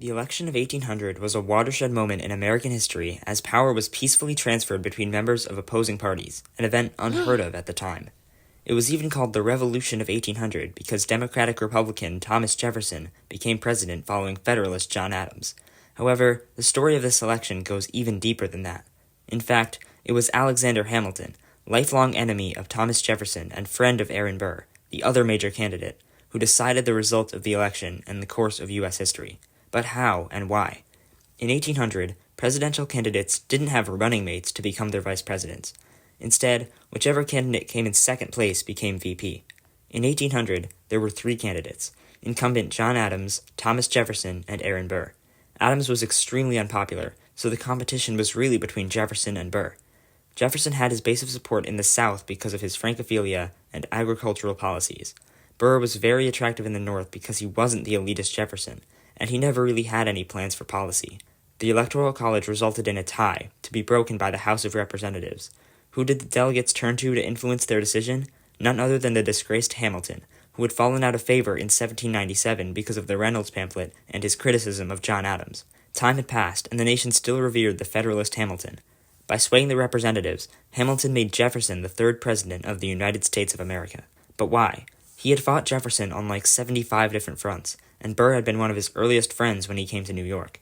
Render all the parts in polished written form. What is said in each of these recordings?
The election of 1800 was a watershed moment in American history as power was peacefully transferred between members of opposing parties, an event unheard of at the time. It was even called the Revolution of 1800 because Democratic-Republican Thomas Jefferson became president following Federalist John Adams. However, the story of this election goes even deeper than that. In fact, it was Alexander Hamilton, lifelong enemy of Thomas Jefferson and friend of Aaron Burr, the other major candidate, who decided the result of the election and the course of U.S. history. But how and why? In 1800, presidential candidates didn't have running mates to become their vice presidents. Instead, whichever candidate came in second place became VP. In 1800, there were three candidates: incumbent John Adams, Thomas Jefferson, and Aaron Burr. Adams was extremely unpopular, so the competition was really between Jefferson and Burr. Jefferson had his base of support in the South because of his Francophilia and agricultural policies. Burr was very attractive in the North because he wasn't the elitist Jefferson, and he never really had any plans for policy. The Electoral College resulted in a tie, to be broken by the House of Representatives. Who did the delegates turn to influence their decision? None other than the disgraced Hamilton, who had fallen out of favor in 1797 because of the Reynolds pamphlet and his criticism of John Adams. Time had passed, and the nation still revered the Federalist Hamilton. By swaying the representatives, Hamilton made Jefferson the third president of the United States of America. But why? He had fought Jefferson on like 75 different fronts, and Burr had been one of his earliest friends when he came to New York.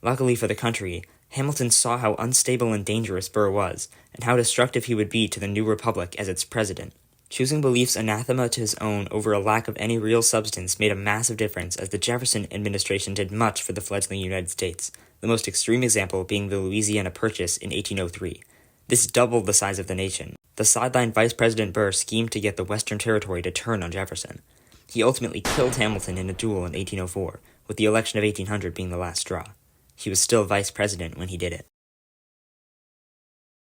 Luckily for the country, Hamilton saw how unstable and dangerous Burr was, and how destructive he would be to the new republic as its president. Choosing beliefs anathema to his own over a lack of any real substance made a massive difference, as the Jefferson administration did much for the fledgling United States, the most extreme example being the Louisiana Purchase in 1803. This doubled the size of the nation. The sidelined Vice President Burr schemed to get the Western Territory to turn on Jefferson. He ultimately killed Hamilton in a duel in 1804, with the election of 1800 being the last straw. He was still vice president when he did it.